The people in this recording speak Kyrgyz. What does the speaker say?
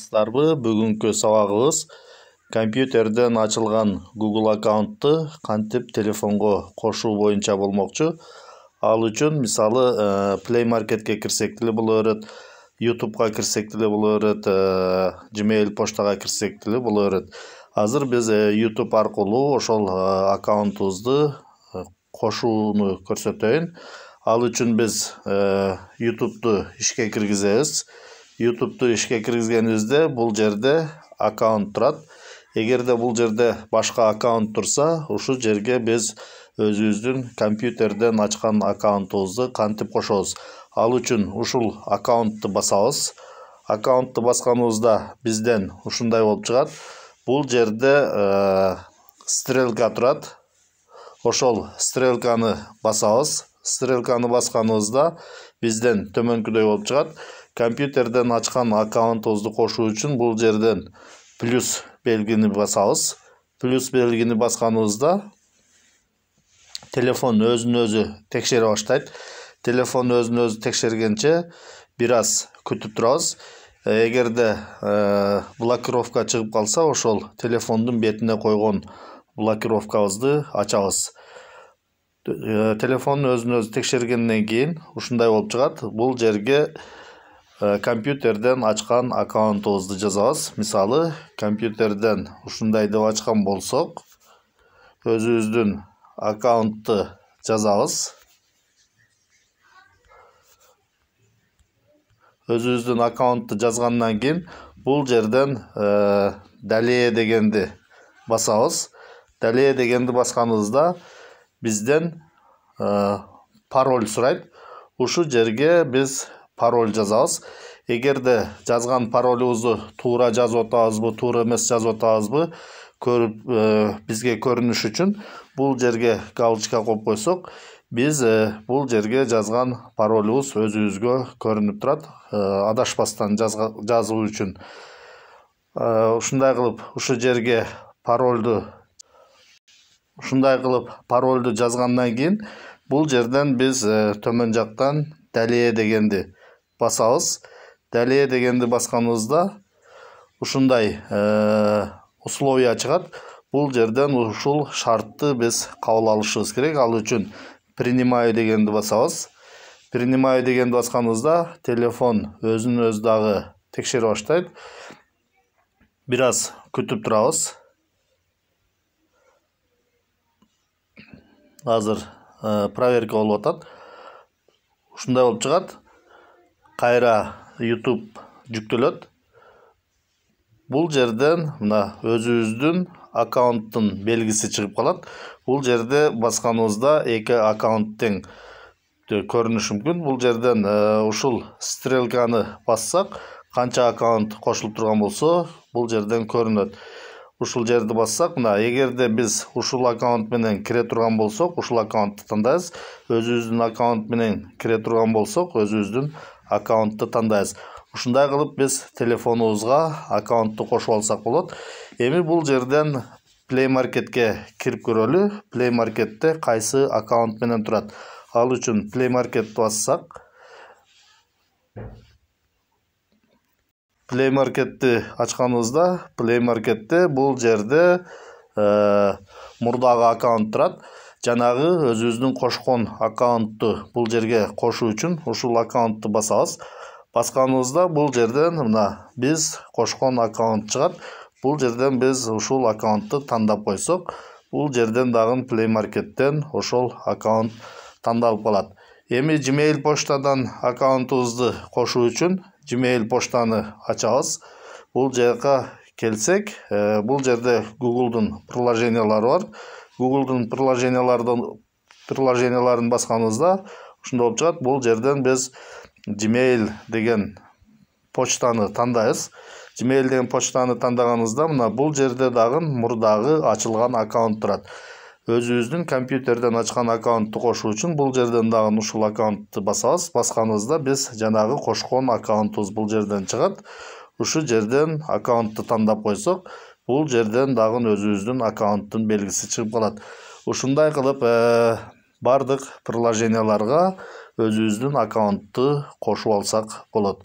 саламатсыздарбы? Бүгүнкү сабагыбыз компьютерден ачылган Google аккаунтты кантип телефонго кошуу боюнча болмокчу. Ал үчүн мисалы Play Marketке кирсек деле боло берет, YouTube'га кирсек деле боло берет, Gmail поштага кирсек деле боло берет. Азыр биз YouTube аркылуу ошол аккаунтубузду кошууну көрсөтөйүн. Ал үчүн биз YouTube'ду ишке киргизебиз. YouTube'ду ишке киргизгенибизде бул жерде аккаунт турат. Эгерде бул жерде башка аккаунт турса, ушул жерге биз өзүбүздүн компьютерден ачкан аккаунтубузду кантип кошобуз. Ал үчүн ушул аккаунтты басабыз. Аккаунтты басканыбызда бизден ушундай болуп чыгат. Бул жерде стрелка турат. Ошол стрелканы басабыз. Стрелканы басканыбызда бизден төмөнкүдөй болуп чыгат. Компьютерден ачкан аккаунтубузду кошуу үчүн бул жерден плюс белгини басабыз. Плюс белгини басканыбызда телефон өзүн өзү текшере баштайт. Телефон өзүн өзү текшергенче бир аз күтүп турабыз. Эгерде блокировка чыгып калса, ошол телефондун бетине койгон блокировкабызды ачабыз. Телефон өзүн өзү текшергенден кийин ушундай болуп чыгат. Бул жерге компьютерден ачкан аккаунтубузду жазабыз. Мисалы, компьютерден ушундай деп ачкан болсок, өзүбүздүн аккаунтты жазабыз. Өзүбүздүн аккаунтты жазгандан кийин бул жерден далее дегенди басабыз. Далее дегенди басканыбызда бизден пароль сурайт. Ушул жерге биз пароль жазабыз. Эгерде жазган паролубузду туура жазып атабызбы, туура эмес жазып атабызбы көрүп бизге көрүнүш үчүн бул жерге галочка коюп койсок, биз бул жерге жазган паролубуз өзүбүзгө көрүнүп турат. Адашпастан жазуу үчүн. Ушундай кылып ушул жерге паролду жазгандан кийин бул жерден биз төмөн жактан далее дегенди басабыз. Далее дегенди басканыбызда ушундай условия чыгат. Бул жерден ушул шартты биз кабыл алышыбыз керек. Ал үчүн принимаю дегенди басабыз. Принимаю дегенди басканыбызда телефон өзүн өзү дагы текшере баштайт. Бир аз күтүп турабыз. Азыр проверка болуп атат. Ушундай болуп чыгат. Кайра YouTube жүктөлөт. Бул жерден мына өзүбүздүн аккаунттун белгиси чыгып калат. Бул жерде басканыбызда эки аккаунт тең көрүнүшү мүмкүн. Бул жерден ушул стрелканы бассак, канча аккаунт кошулуп турган болсо, бул жерден көрүнөт. Ушул жерди бассак, мына эгерде биз ушул аккаунт менен кире турган болсок, ушул аккаунтты тандайбыз. Өзүбүздүн аккаунт менен кире турган болсок, өзүбүздүн аккаунтты тандайбыз. Ушундай кылып биз телефонубузга аккаунтту кошуп алсак болот. Эми бул жерден Play Marketке кирип көрөлү. Play Marketте кайсы аккаунт менен турат. Ал үчүн Play Marketти бассак, Play Marketти ачканыбызда, Play Marketте бул жерде мурдагы аккаунт турат. Жанагы өзүбүздүн кошкон аккаунтту бул жерге кошуу үчүн ушул аккаунтты басабыз. Басканыбызда бул жерден мына биз кошкон аккаунт чыгат. Бул жерден биз ушул аккаунтты тандап койсок, бул жерден дагы Play Market'тен ошол аккаунт тандалып калат. Эми Gmail поштадан аккаунтубузду кошуу үчүн Gmail поштаны ачабыз. Бул жака келсек, бул жерде Google'дун приложениялары бар. Google'дун приложенияларын басканыбызда ушундай болуп чыгат. Бул жерден биз Gmail деген почтаны тандайбыз. Gmail деген почтаны тандаганыбызда мына бул жерде дагы мурдагы ачылган аккаунт турат. Өзүбүздүн компьютерден ачкан аккаунтту кошуу үчүн бул жерден дагы ушул аккаунтты басабыз. Басканыбызда биз жанагы кошкон аккаунтубуз бул жерден чыгат. Ушул жерден аккаунтты тандап койсок, бул жерден дагы өзүбүздүн аккаунттун белгиси чыгып калат. Ушундай кылып бардык приложенияларга өзүбүздүн аккаунтту кошуп алсак болот.